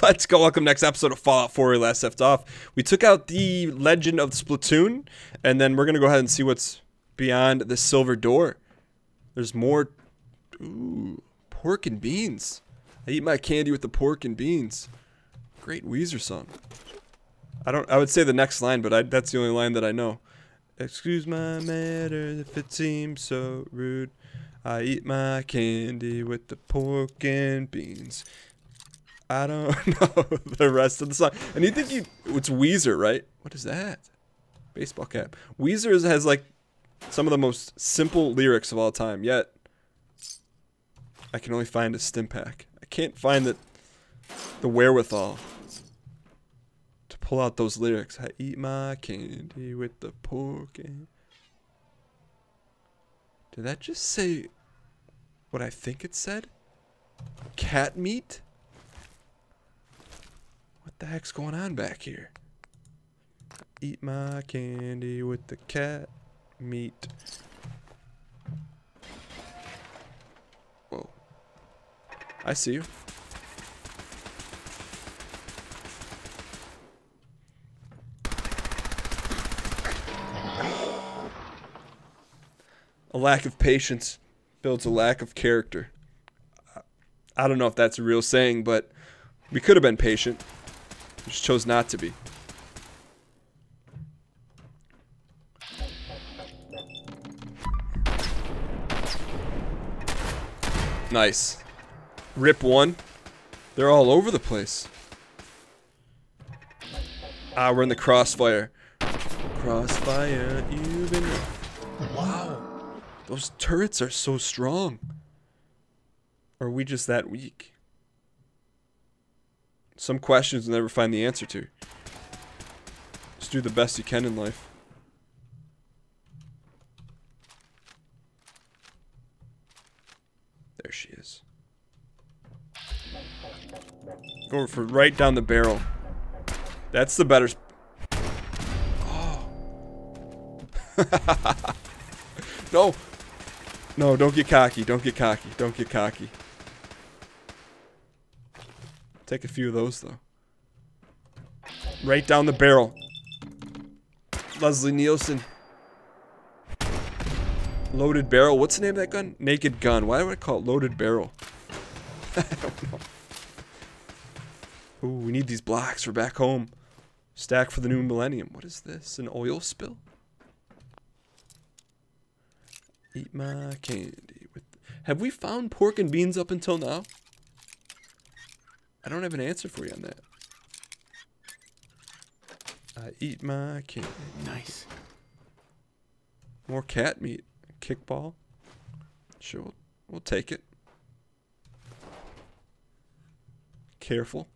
Let's go. Welcome to next episode of Fallout 4 where we last left off. We took out the Legend of Splatoon, and then we're going to go ahead and see what's beyond the silver door. There's more. Ooh, pork and beans. I eat my candy with the pork and beans. Great Weezer song. I would say the next line, but that's the only line that I know. Excuse my manners if it seems so rude. I eat my candy with the pork and beans. I don't know the rest of the song. And you think it's Weezer, right? What is that? Baseball cap. Weezer has like some of the most simple lyrics of all time, yet I can only find a stim pack. I can't find the wherewithal to pull out those lyrics. I eat my candy with the pork and... Did that just say what I think it said? Cat meat? What the heck's going on back here? Eat my candy with the cat meat. Whoa. I see you. A lack of patience builds a lack of character. I don't know if that's a real saying, but we could have been patient. We just chose not to be. Nice. Rip one. They're all over the place. Ah, we're in the crossfire. Crossfire, you've been... Wow. Those turrets are so strong. Or are we just that weak? Some questions you'll never find the answer to. Just do the best you can in life. There she is. Go for right down the barrel. That's the better... Oh. No. No, don't get cocky. Don't get cocky. Don't get cocky. Take a few of those, though. Right down the barrel. Leslie Nielsen. Loaded barrel. What's the name of that gun? Naked gun. Why do I call it loaded barrel? I don't know. Ooh, we need these blocks for back home. Stack for the new millennium. What is this? An oil spill? Eat my candy with... Have we found pork and beans up until now? I don't have an answer for you on that. I eat my candy. Nice. More cat meat. Kickball. Sure, we'll take it. Careful.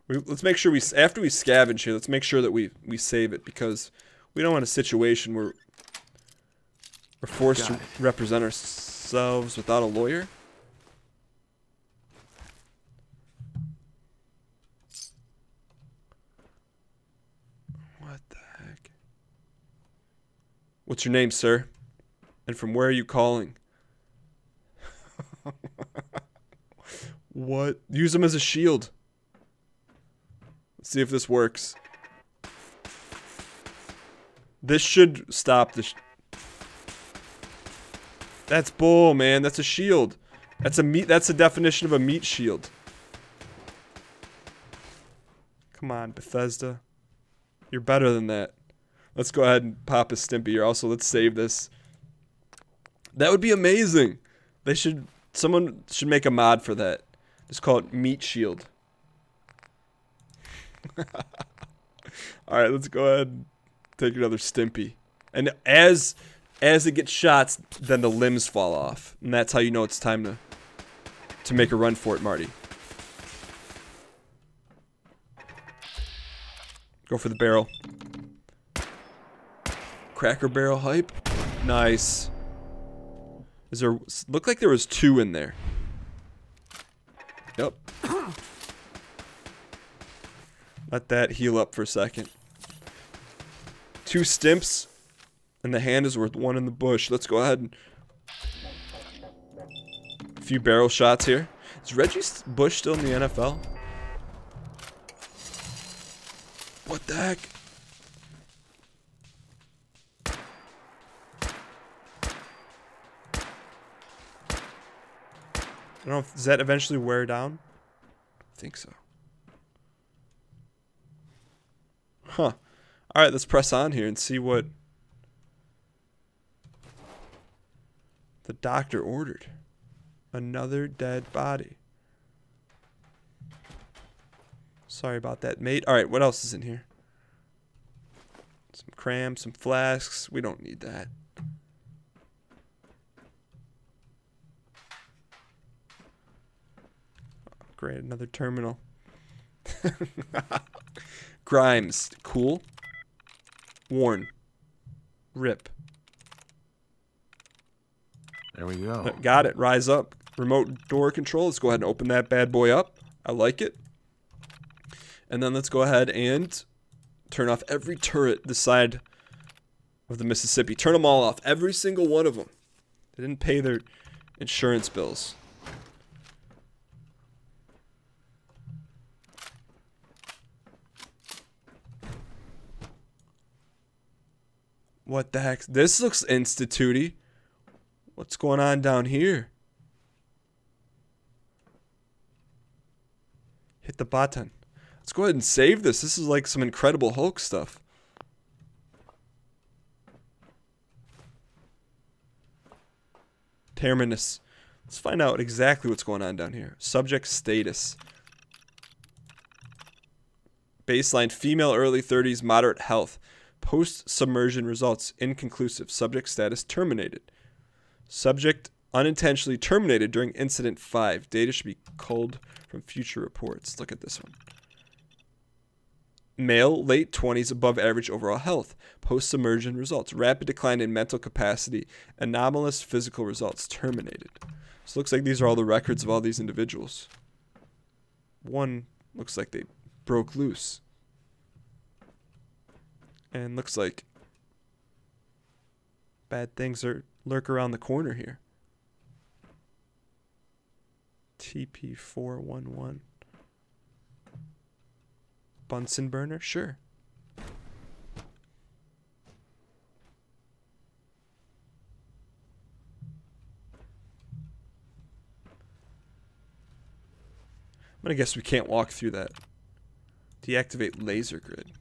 Let's make sure after we scavenge here, let's make sure that we save it, because we don't want a situation where we're forced to represent ourselves without a lawyer. What the heck? What's your name, sir? And from where are you calling? What? Use them as a shield. Let's see if this works. This should stop the... That's bull, man. That's a shield. That's the definition of a meat shield. Come on, Bethesda. You're better than that. Let's go ahead and pop a Stimpy here. Also, let's save this. That would be amazing. Someone should make a mod for that. Just call it Meat Shield. Alright, let's go ahead and take another Stimpy. And as it gets shots, then the limbs fall off. And that's how you know it's time to make a run for it, Marty. Go for the barrel. Cracker Barrel hype. Nice. Looked like there was 2 in there. Yep. Let that heal up for a second. 2 stimps, and the hand is worth 1 in the bush. Let's go ahead and A few barrel shots here. Is Reggie Bush still in the NFL? What the heck? I don't know if, does that eventually wear down? I think so. Huh. Alright, let's press on here and see what the doctor ordered. Another dead body. Sorry about that, mate. Alright, what else is in here? Some crams, some flasks. We don't need that. Great, another terminal. Grimes, cool. Worn. Rip. There we go. Got it, rise up. Remote door control, let's go ahead and open that bad boy up. I like it. And then let's go ahead and turn off every turret this side of the Mississippi. Turn them all off, every single one of them. They didn't pay their insurance bills. What the heck? This looks institute-y. What's going on down here? Hit the button. Let's go ahead and save this. This is like some Incredible Hulk stuff. Terminus. Let's find out exactly what's going on down here. Subject status. Baseline female, early 30s, moderate health. Post-submersion results inconclusive. Subject status terminated. Subject unintentionally terminated during incident 5. Data should be culled from future reports. Look at this one. Male, late 20s, above average overall health. Post-submersion results. Rapid decline in mental capacity. Anomalous physical results terminated. So it looks like these are all the records of all these individuals. One looks like they broke loose. And looks like bad things lurk around the corner here. TP411. Bunsen burner? Sure. I'm gonna guess we can't walk through that. Deactivate laser grid.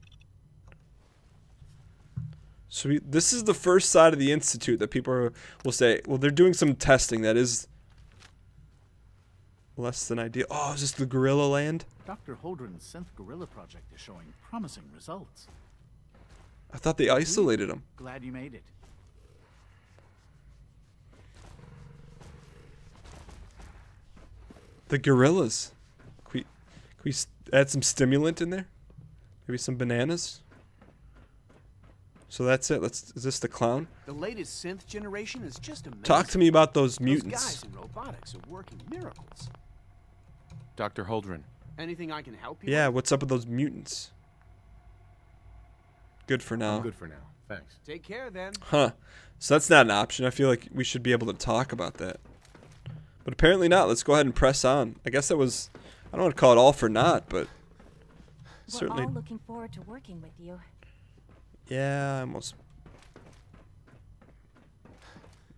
So this is the first side of the institute that people will say, well, they're doing some testing that is less than ideal. Oh, is this the Gorilla Land? Dr. Holdren's synth gorilla project is showing promising results. I thought they isolated them. Glad you made it. The gorillas. Can we add some stimulant in there? Maybe some bananas? So that's it. Is this the clown? The latest synth generation is just amazing. Talk to me about those mutants. Those guys in robotics are working miracles. Dr. Holdren. Anything I can help you Yeah, with? what's up with those mutants? Good for now. I'm good for now. Thanks. Take care then. Huh. So that's not an option. I feel like we should be able to talk about that. But apparently not. Let's go ahead and press on. I guess that was, I don't want to call it all for naught, but certainly. We're all looking forward to working with you. Yeah, I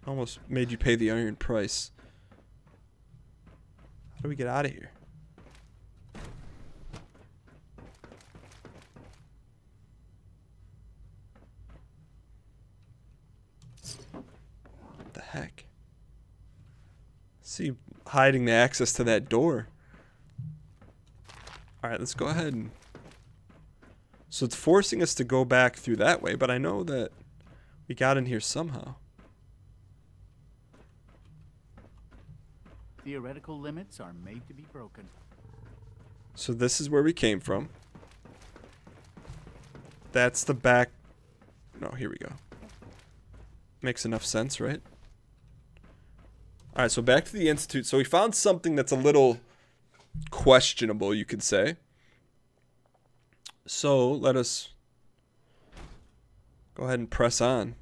almost made you pay the iron price. How do we get out of here? What the heck? See, hiding the access to that door. Alright, let's go ahead and... So it's forcing us to go back through that way, but I know that we got in here somehow. Theoretical limits are made to be broken. So this is where we came from. That's the back. No, here we go. Makes enough sense, right? Alright, so back to the Institute. So we found something that's a little questionable, you could say. So let us go ahead and press on.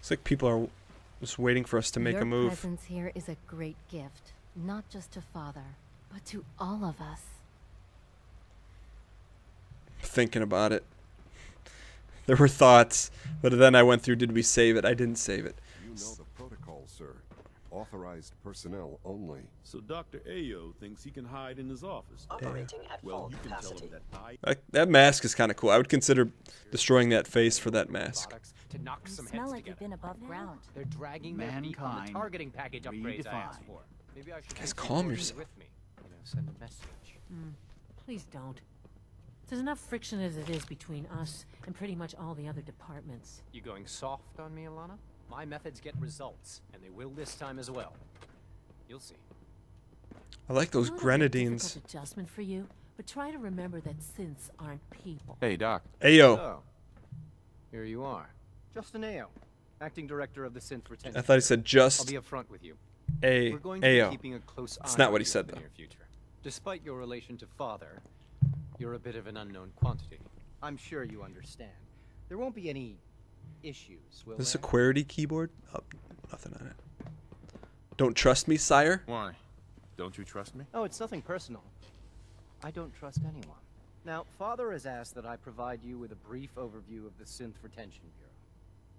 Looks like people are just waiting for us to make Your a move. presence here is a great gift, not just to Father, but to all of us. Thinking about it. There were thoughts, but then I went through, did we save it? I didn't save it. You know the protocol, sir. Authorized personnel only. So Dr. Ayo thinks he can hide in his office. Operating at Well, full you can tell capacity. him that I That mask is kind of cool. I would consider destroying that face for that mask. To knock You some smell heads like you've together. been above ground. They're dragging their feet on the Mankind targeting package upgrades I asked redefined. for. Maybe I should Guys, take calm you yourself. with me. You know, send a message. Please don't. There's enough friction as it is between us and pretty much all the other departments. You going soft on me, Alana? My methods get results, and they will this time as well. You'll see. I like those A little bit grenadines. difficult adjustment for you, but try to remember that synths aren't people. Hey, Doc. Ayo. So, here you are. Justin Ayo, acting director of the Synth Retention. I thought he said I'll just be upfront with you. a We're going to be Ayo. keeping a close eye It's not on what he you said, in the though. near future. Despite your relation to Father, you're a bit of an unknown quantity. I'm sure you understand. There won't be any issues, will Is this a there? QWERTY keyboard? Oh, nothing on it. Don't trust me, sire? Why? Don't you trust me? Oh, it's nothing personal. I don't trust anyone. Now, Father has asked that I provide you with a brief overview of the Synth Retention Bureau.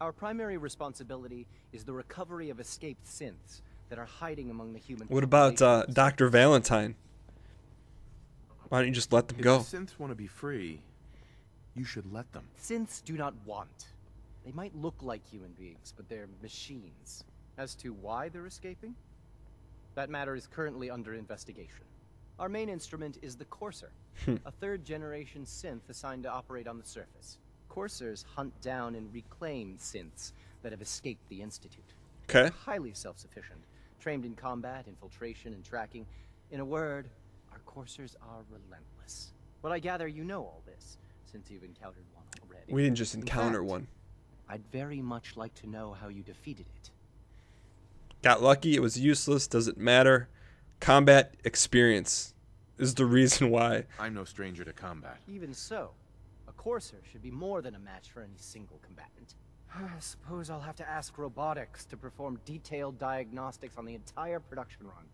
Our primary responsibility is the recovery of escaped synths that are hiding among the human What about population. Dr. Valentine? Why don't you just let them If go? the synths want to be free, you should let them. Synths do not want. They might look like human beings, but they're machines. As to why they're escaping, that matter is currently under investigation. Our main instrument is the Courser, a third-generation synth assigned to operate on the surface. Coursers hunt down and reclaim synths that have escaped the Institute. Okay. They're highly self-sufficient, trained in combat, infiltration, and tracking. In a word, our Coursers are relentless. But I gather you know all this, since you've encountered one already. We didn't just In encounter fact, one. I'd very much like to know how you defeated it. Got lucky. It was useless. Doesn't matter. Combat experience is the reason why. I'm no stranger to combat. Even so, a Courser should be more than a match for any single combatant. I suppose I'll have to ask robotics to perform detailed diagnostics on the entire production run.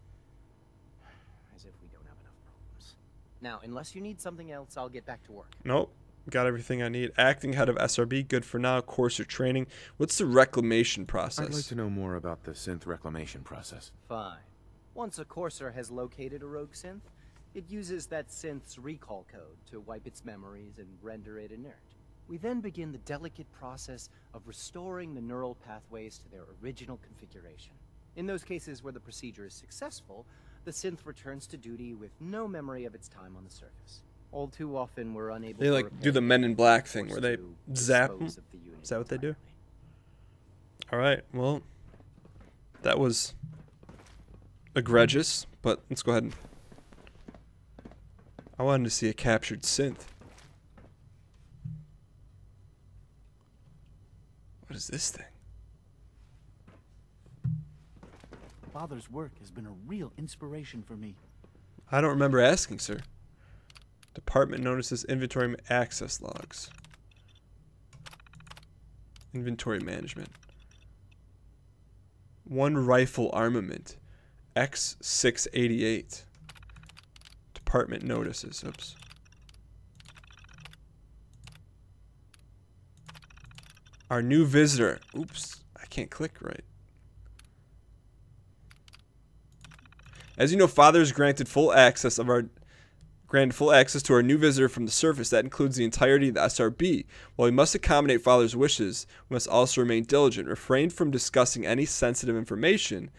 As if we don't have enough problems. Now, unless you need something else, I'll get back to work. Nope. Got everything I need. Acting head of SRB. Good for now. Courser training. What's the reclamation process? I'd like to know more about the synth reclamation process. Fine. Once a Courser has located a rogue synth, it uses that synth's recall code to wipe its memories and render it inert. We then begin the delicate process of restoring the neural pathways to their original configuration. In those cases where the procedure is successful, the synth returns to duty with no memory of its time on the surface. All too often, we're unable They to like do the Men in Black thing where they zap them. Is that what they do? All right. Well, that was egregious, but let's go ahead and. I wanted to see a captured synth. What is this thing? Father's work has been a real inspiration for me. I don't remember asking, sir. Department notices inventory access logs. Inventory management. One rifle armament. X688. Department notices. Oops. Our new visitor. Oops. I can't click right. As you know, Father is granted full access to our new visitor from the surface. That includes the entirety of the SRB. While we must accommodate Father's wishes, we must also remain diligent, refrain from discussing any sensitive information,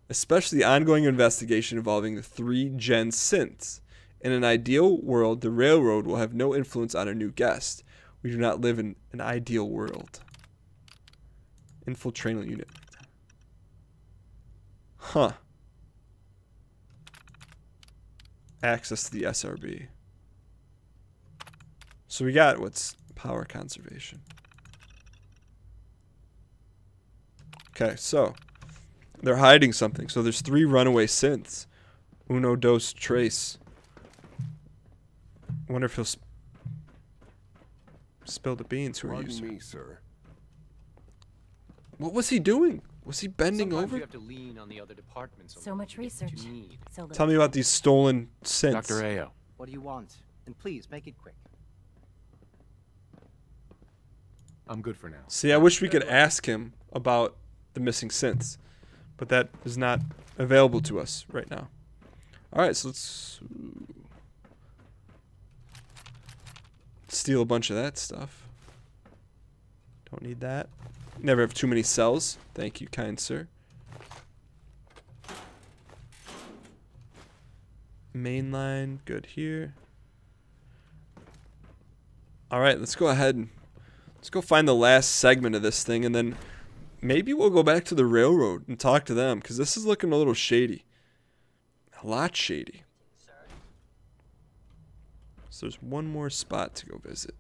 especially the ongoing investigation involving the 3-gen synths. In an ideal world, the railroad will have no influence on our new guest. We do not live in an ideal world. Infiltrating unit. Huh. Access to the SRB. So we got what's power conservation. Okay, so they're hiding something. So there's 3 runaway synths. Uno, dos, tres. I wonder if he'll spill the beans. Who are you, Pardon sir? me, sir. What was he doing? Was he bending Sometimes over? you have to lean on the other departments. a So little much to get what you research. need. So little Tell me about these stolen synths. Dr. Ayo, What do you want? And please make it quick. I'm good for now. See, I wish we could ask him about the missing synths, but that is not available to us right now. All right, so let's steal a bunch of that stuff. Don't need that. Never have too many cells. Thank you, kind sir. Mainline, good here. All right, let's go ahead and let's go find the last segment of this thing, and then maybe we'll go back to the railroad and talk to them, because this is looking a little shady. A lot shady. So there's one more spot to go visit.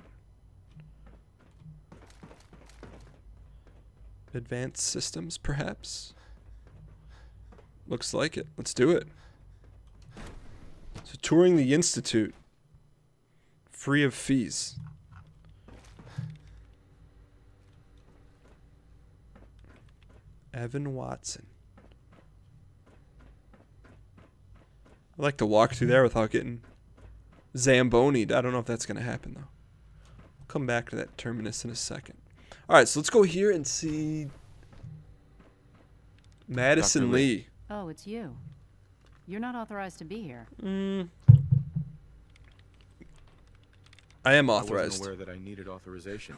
Advanced systems, perhaps? Looks like it. Let's do it. So touring the Institute. Free of fees. Evan Watson. I'd like to walk through there without getting Zamboni'd. I don't know if that's going to happen, though. We'll come back to that terminus in a second. All right, so let's go here and see Madison Dr. Lee. Oh, it's you. You're not authorized to be here. I am I authorized. wasn't aware that I needed authorization.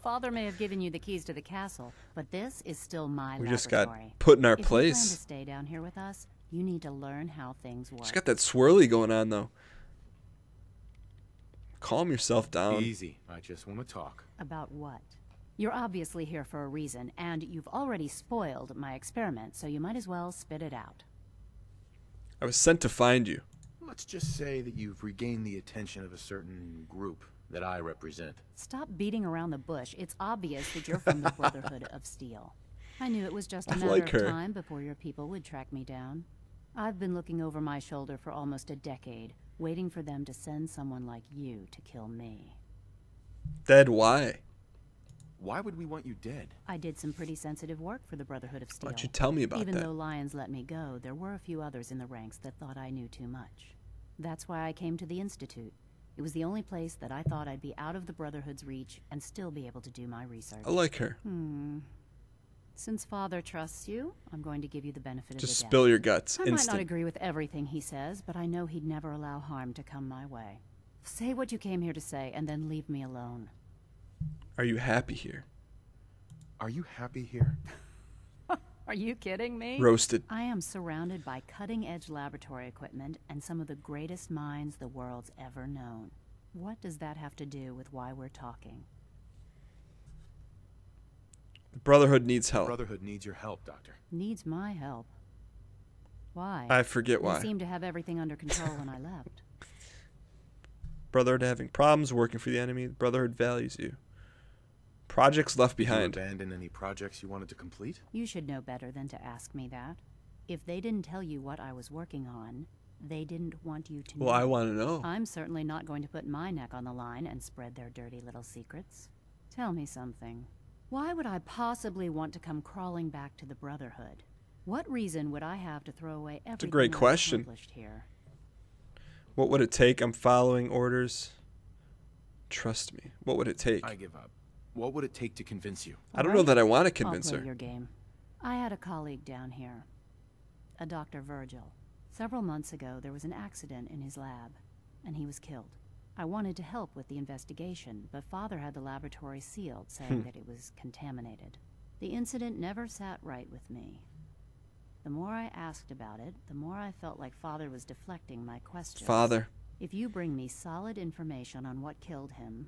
Father may have given you the keys to the castle, but this is still my We laboratory. just got put in our If you plan to place. stay down here with us, you need to learn how things work. She's got that swirly going on, though. Calm yourself down. Easy. I just want to talk. About what? You're obviously here for a reason, and you've already spoiled my experiment, so you might as well spit it out. I was sent to find you. Let's just say that you've regained the attention of a certain group that I represent. Stop beating around the bush. It's obvious that you're from the Brotherhood of Steel. I knew it was just a I matter like of her. time before your people would track me down. I've been looking over my shoulder for almost a decade, waiting for them to send someone like you to kill me. Dead, why? Why would we want you dead? I did some pretty sensitive work for the Brotherhood of Steel. Why don't you tell me about Even that? though Lions let me go, there were a few others in the ranks that thought I knew too much. That's why I came to the Institute. It was the only place that I thought I'd be out of the Brotherhood's reach and still be able to do my research. I like her. Since Father trusts you, I'm going to give you the benefit of Just the doubt. spill your guts. I might not Instant. agree with everything he says, but I know he'd never allow harm to come my way. Say what you came here to say, and then leave me alone. Are you happy here? Are you happy here? Are you kidding me? Roasted. I am surrounded by cutting-edge laboratory equipment and some of the greatest minds the world's ever known. What does that have to do with why we're talking? The Brotherhood needs help. Brotherhood needs your help, Doctor. Needs my help. Why? I forget They why. seemed to have everything under control when I left. Brotherhood having problems working for the enemy. The Brotherhood values you. Projects left Did you behind. abandon any projects you wanted to complete? You should know better than to ask me that. If they didn't tell you what I was working on, they didn't want you to know. Well, I want to know. I'm certainly not going to put my neck on the line and spread their dirty little secrets. Tell me something. Why would I possibly want to come crawling back to the Brotherhood? What reason would I have to throw away everything great I've question. accomplished here? What would it take? I'm following orders. Trust me. What would it take? I give up. What would it take to convince you? I don't know that I want to I'll convince play her. your game. I had a colleague down here, a Dr. Virgil. Several months ago, there was an accident in his lab, and he was killed. I wanted to help with the investigation, but Father had the laboratory sealed, saying that it was contaminated. The incident never sat right with me. The more I asked about it, the more I felt like Father was deflecting my questions. Father. If you bring me solid information on what killed him,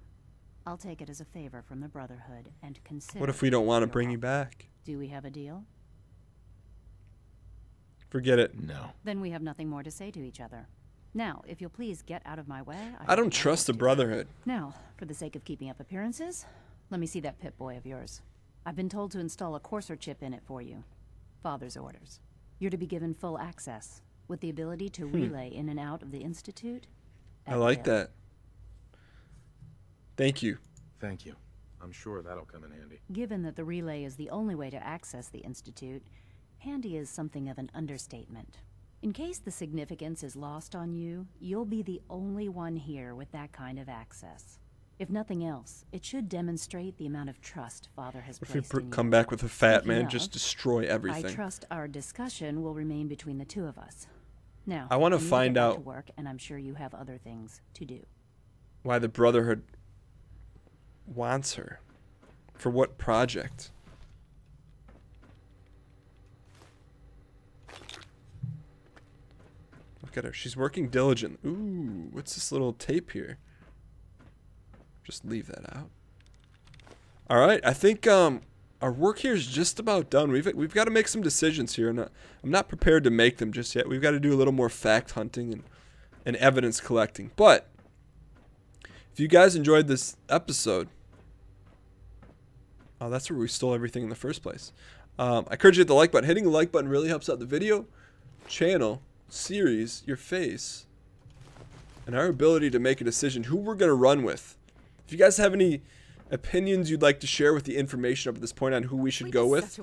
I'll take it as a favor from the Brotherhood and consider. What if we don't want to your bring you offer. back? Do we have a deal? Forget it. No. Then we have nothing more to say to each other. Now, if you'll please get out of my way. I don't trust the Brotherhood. Now, for the sake of keeping up appearances, let me see that Pip-Boy of yours. I've been told to install a courser chip in it for you. Father's orders. You're to be given full access, with the ability to relay in and out of the Institute. I at like will. that. Thank you. Thank you. I'm sure that'll come in handy. Given that the relay is the only way to access the Institute, handy is something of an understatement. In case the significance is lost on you, you'll be the only one here with that kind of access. If nothing else, it should demonstrate the amount of trust Father has If we placed in you. come back with a fat Speaking man, of, just destroy I everything. trust our discussion will remain between the two of us. Now, I want to need find get back out to work, and I'm sure you have other things to do. why the Brotherhood wants her. For what project? Look at her. She's working diligently. Ooh, what's this little tape here? Just leave that out. All right, I think our work here is just about done. We've got to make some decisions here, and I'm not prepared to make them just yet. We've got to do a little more fact hunting and evidence collecting. But if you guys enjoyed this episode, oh, that's where we stole everything in the first place. I encourage you to hit the like button. Hitting the like button really helps out the video, channel, series, your face, and our ability to make a decision who we're going to run with. If you guys have any opinions you'd like to share with the information up at this point on who we should go with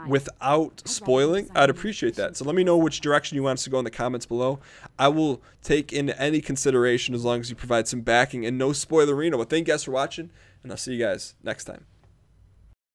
without spoiling, I'd appreciate that. So let me know which direction you want us to go in the comments below. I will take into any consideration as long as you provide some backing and no spoilerino. But thank you guys for watching, and I'll see you guys next time.